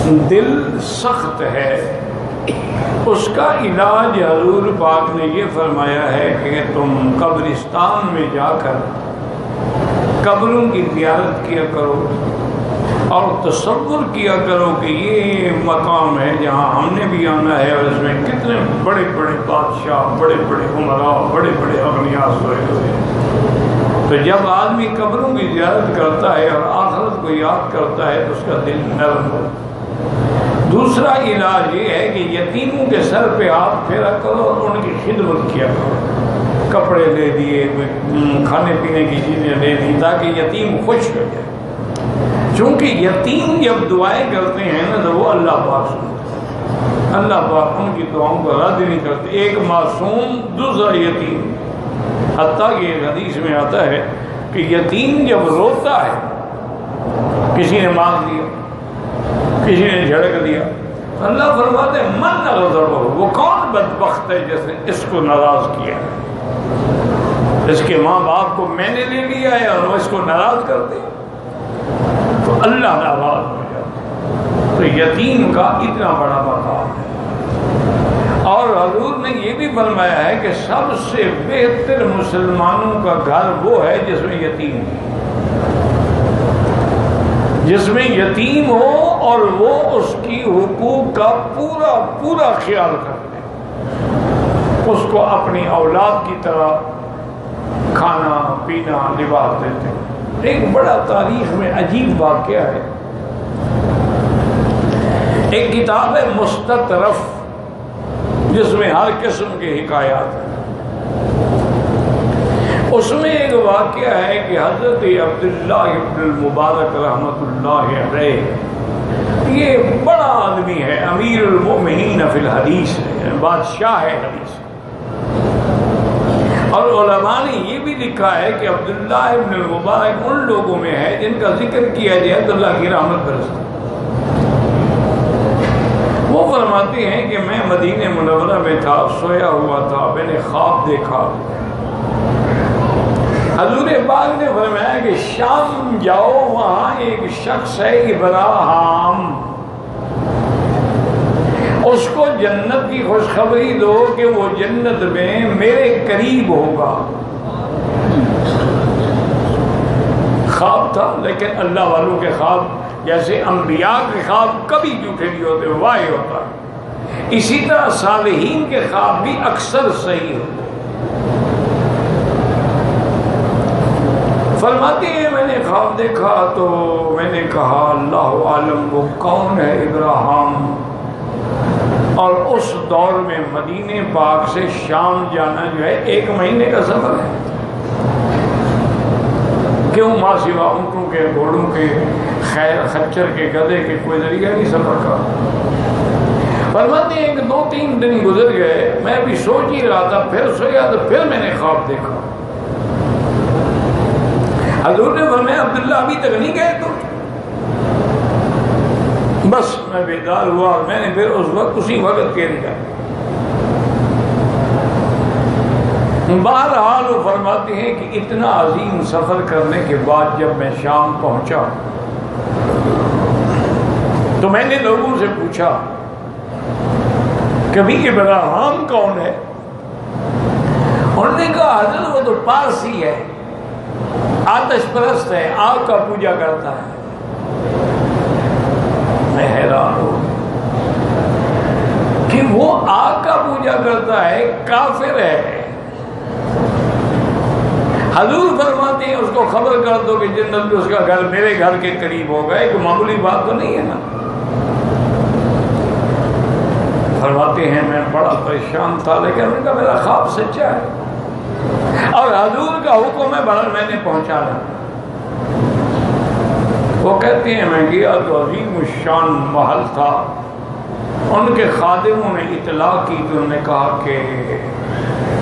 दिल सख्त है, उसका इलाज हजूर पाक ने ये फरमाया है कि तुम कब्रिस्तान में जाकर कब्रों की ज़ियारत किया करो और तसव्वुर किया करो कि ये मकाम है जहाँ हमने भी आना है और इसमें कितने बड़े बड़े बादशाह, बड़े बड़े उमरा, बड़े बड़े अगनिया सोए हुए हैं। तो जब आदमी कब्रों की ज़ियारत करता है और आखिरत को याद करता है तो उसका दिल नरम होता है। दूसरा इलाज ये है कि यतीमों के सर पे हाथ फेरा करो और उनकी खिदमत किया करो, कपड़े दे दिए, खाने पीने की चीज़ें दे दी ताकि यतीम खुश हो जाए। क्योंकि यतीम जब दुआएं करते हैं ना तो वो अल्लाह पाक सुनते हैं, अल्लाह पाक उनकी दुआओं को रद्द नहीं करते। एक मासूम, दूसरा यतीम। हत्ता कि एक हदीस में आता है कि यतीम जब रोता है, किसी ने मांग दिया, किसी ने झड़क दिया, अल्लाह फरमाते हैं मन नज़र, वो कौन बदबख्त है जिसने इसको नाराज किया है। इसके माँ बाप को मैंने ले लिया है और वो इसको नाराज करते हैं तो अल्लाह नाराज हो जाता। तो यतीम का इतना बड़ा मकाम है। और हजूर ने यह भी फरमाया है कि सबसे बेहतर मुसलमानों का घर वो है जिसमें यतीम हो और वो उसकी हुकूक का पूरा पूरा ख्याल करते हैं, उसको अपनी औलाद की तरह खाना पीना लिबास देते हैं। एक बड़ा तारीख में अजीब वाक़या है। एक किताब है मुस्ततरफ जिसमें हर किस्म के हिकायात हैं। उसमें एक वाक़या है कि हज़रत अब्दुल्ला इब्न मुबारक रहमतुल्लाह अलैह, ये बड़ा आदमी है, अमीरुल मोमिनीन फिल हदीस है, बादशाह है हदीस। और उलमा ने ये भी लिखा है कि अब्दुल्ला इब्न मुबारक उन लोगों में है जिनका जिक्र किया जाए तो अल्लाह की रहमत बरसती। वो फरमाते हैं कि मैं मदीने मुनव्वरा में था, सोया हुआ था, मैंने ख्वाब देखा। हजूर पाक ने फरमाया कि शाम जाओ, वहाँ एक शख्स है इब्राहिम, उसको जन्नत की खुशखबरी दो कि वो जन्नत में मेरे करीब होगा। ख्वाब था, लेकिन अल्लाह वालों के ख्वाब जैसे अंबिया के ख्वाब कभी झूठे नहीं होते, वाही होता है। इसी तरह सालिहीन के ख्वाब भी अक्सर सही होते। फरमाते हैं मैंने ख्वाब देखा तो मैंने कहा अल्लाह आलम वो कौन है इब्राहिम। और उस दौर में मदीने पाक से शाम जाना जो है 1 महीने का सफर है। क्यों माँ सिवा ऊँटों के, घोड़ों के, खैर खच्चर के, गधे के कोई जरिया नहीं सफर का। फरमाते हैं 2-3 दिन गुजर गए, मैं भी सोच ही रहा था, फिर सोया तो फिर मैंने ख्वाब देखा। हजूर ने फरमाया अब्दुल्ला अभी तक नहीं गए तुम? बस मैं बेदार हुआ और मैंने फिर उसी वक्त कह दिया। बहरहाल वो फरमाते हैं कि इतना अजीम सफर करने के बाद जब मैं शाम पहुंचा तो मैंने लोगों से पूछा कभी इब्राहिम कौन है? उन्होंने कहा हजरत वो तो पारसी है, आतिश परस्त है, आग का पूजा करता है। मैं हैरान हूं कि वो आग का पूजा करता है, काफिर है। हजूर फरमाते हैं उसको खबर कर दो कि जन्नत में उसका घर मेरे घर के करीब होगा। एक मामूली बात तो नहीं है ना। फरमाते हैं मैं बड़ा परेशान था, लेकिन उनका मेरा ख्वाब सच्चा है और हजूर का हुक्म है बड़ा मैंने पहुंचाना। वो कहते हैं मैं गया तो अजीम शान महल था। उनके खादिमों ने इतला की तो उन्होंने कहा कि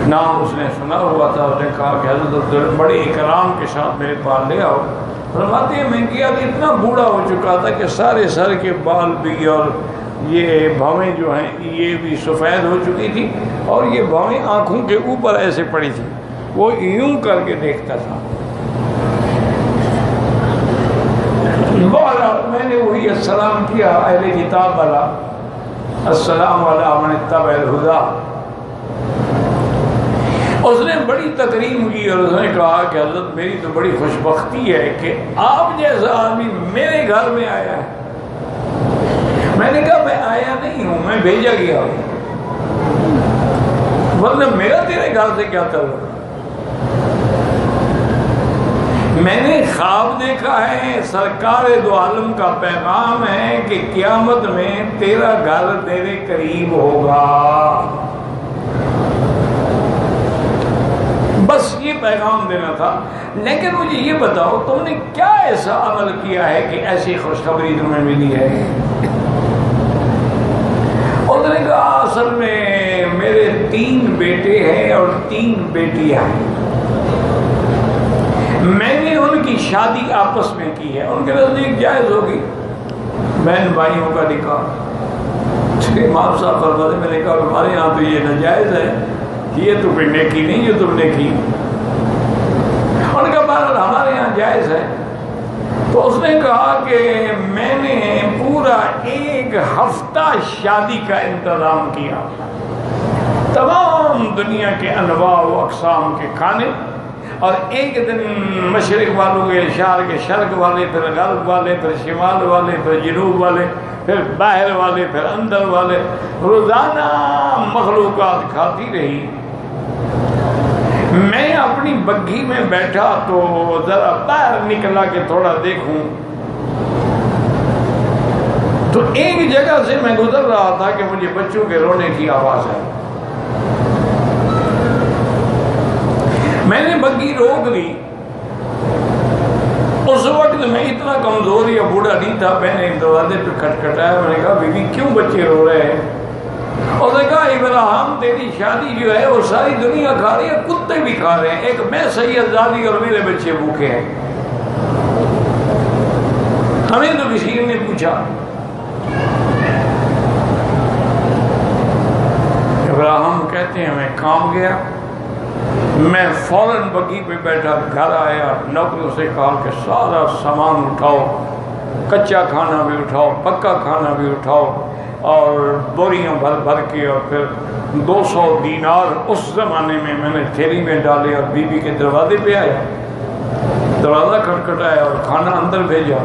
नाम उसने सुना हुआ था। उसने कहा कि हज़रत बड़े इकराम के साथ मेरे पास ले आओ। फरमाते हैं मैं गया तो इतना बूढ़ा हो चुका था कि सारे सर के बाल भी और ये भवें जो हैं ये भी सफ़ेद हो चुकी थी और ये भवें आँखों के ऊपर ऐसे पड़ी थी। वो यूं करके देखता था। मैंने वही सलाम किया अहले किताब वाला, अस्सलाम वाला मन इत्तबअल हुदा। उसने बड़ी तकरीम की और उसने कहा कि हज़रत मेरी तो बड़ी खुशबख्ती है कि आप जैसा आदमी मेरे घर में आया है। मैंने कहा मैं आया नहीं हूं, मैं भेजा गया हूं, वरना मेरा तेरे घर से क्या ताल्लुक। मैंने ख्वाब देखा है, सरकार दो आलम का पैगाम है कि क़यामत में तेरा घर तेरे करीब होगा। बस ये पैगाम देना था। लेकिन मुझे ये बताओ तुमने क्या ऐसा अमल किया है कि ऐसी खुशखबरी तुम्हें मिली है? उसने कहा असल में मेरे 3 बेटे हैं और 3 बेटियां हैं। मैंने उनकी शादी आपस में की है, उनके नजदीक जायज होगी बहन भाइयों का निकाह। इमाम साहब फरमाते, मैंने कहा हमारे यहाँ तो ये नाजायज है, ये तो कोई नेकी नहीं जो तुमने की। उनका बहरहाल हमारे यहाँ जायज है। तो उसने कहा कि मैंने पूरा 1 हफ्ता शादी का इंतजाम किया, तमाम दुनिया के अनवा व अक़साम के खाने, और एक दिन मशरिक वालों के शहर के शर्क वाले, फिर गर्ब वाले, फिर शिमाल वाले, फिर जनूब वाले, फिर बाहर वाले, फिर अंदर वाले, रोज़ाना मखलूक़ात खाती रही। मैं अपनी बग्घी में बैठा तो जरा बाहर निकला कि थोड़ा देखूं, तो एक जगह से मैं गुजर रहा था कि मुझे बच्चों के रोने की आवाज है। मैंने बग्घी रोक दी। उस वक्त मैं इतना कमजोर या बूढ़ा नहीं था। मैंने दरवाजे पे खटखटाया, मैंने कहा बीबी क्यों बच्चे रो रहे हैं? उसने कहा इब्राहिम तेरी शादी जो है वो सारी दुनिया खा रही है, कुत्ते भी खा रहे हैं, एक मैं सैयदजादी और मेरे बच्चे भूखे हैं। हमें तो बशीर ने पूछा, इब्राहिम कहते हैं मैं काम गया, मैं फौरन बग्घी पे बैठा, घर आया, नौकरों से कहा कि सारा सामान उठाओ, कच्चा खाना भी उठाओ, पक्का खाना भी उठाओ, और बोरियां भर भर के, और फिर 200 दीनार उस ज़माने में मैंने थैली में डाले और बीबी के दरवाजे पे आया, दरवाज़ा खटखटाया और खाना अंदर भेजा।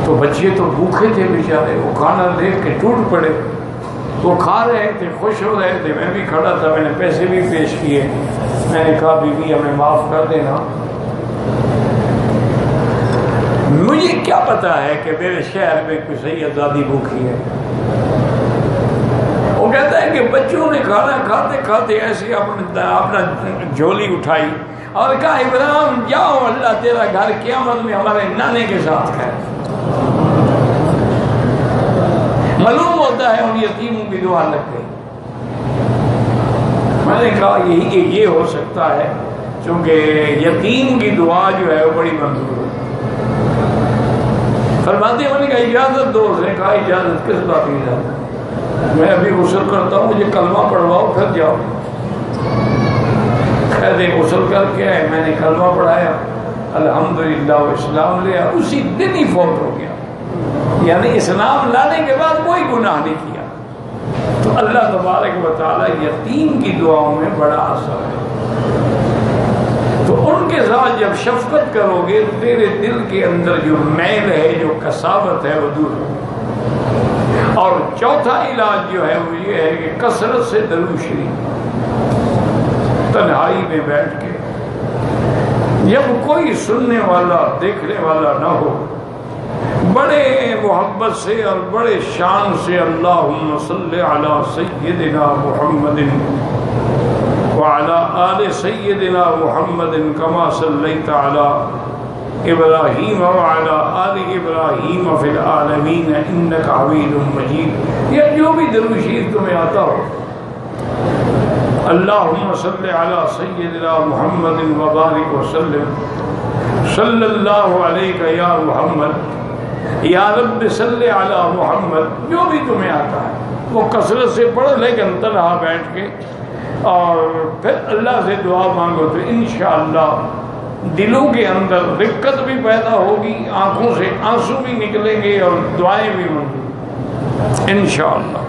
तो बच्चे तो भूखे थे बेचारे, वो खाना देख के टूट पड़े। वो खा रहे थे, खुश हो रहे थे, मैं भी खड़ा था, मैंने पैसे भी पेश किए। मैंने कहा बीबी हमें माफ़ कर देना, मुझे क्या पता है कि मेरे शहर में कोई सैयदजादी भूखी है। वो कहता है कि बच्चों ने खाना खाते खाते ऐसे अपना झोली उठाई और कहा इब्राहिम जाओ, अल्लाह तेरा घर क़यामत में हमारे नाने के साथ है। मालूम होता है उन यतीमों की दुआ लग गई। मैंने कहा यही ये हो सकता है, क्योंकि यतीम की दुआ जो है वो बड़ी मंजूर है। फरमाते मैंने कहा इजाज़त दो। उसने कहा इजाज़त किस बात की इजाज़त? मैं अभी गुस्ल करता हूँ, मुझे कलमा पढ़वाओ फिर जाओ। कहते गुस्ल करके आए, मैंने कलमा पढ़ाया, अल्हम्दुलिल्लाह इस्लाम लिया, उसी दिन ही फौत हो गया। यानी इस्लाम लाने के बाद कोई गुनाह नहीं किया। तो अल्लाह तबारक व तआला यतीम की दुआओं में बड़ा असर है। तो उनके साथ जब शफकत करोगे तो तेरे दिल के अंदर जो मैल है, जो कसावत है, वो दूर होगी। और चौथा इलाज जो है वो ये है कि कसरत से दरूद शरीफ, तन्हाई में बैठ के, जब कोई सुनने वाला देखने वाला ना हो, बड़े मोहब्बत से और बड़े शान से अल्लाहुम्मा सल्ली अला सय्यिदिना मुहम्मदिन व अला आले सय्यिदिना मुहम्मदिन कमा सल्लैता अला इब्राहीम व अला आले इब्राहीम फिल आलमीन इन्नका हमीदुम मजीद। या जो भी दरूद शरीफ तुम्हें आता हो, अल्लाहुम्मा सल्ली अला सय्यिदिना मुहम्मदिन व बारिक व सल्लिम सल्लल्लाहु अलैहि या मुहम्मद या रब्बि सल्ली अला मुहम्मद। जो भी तुम्हें आता है वो कसरत से पढ़ो, लेकिन तन्हा बैठ के, और फिर अल्लाह से दुआ मांगो तो इंशाअल्लाह दिलों के अंदर दिक्कत भी पैदा होगी, आंखों से आंसू भी निकलेंगे और दुआएं भी मंजूर इंशाअल्लाह।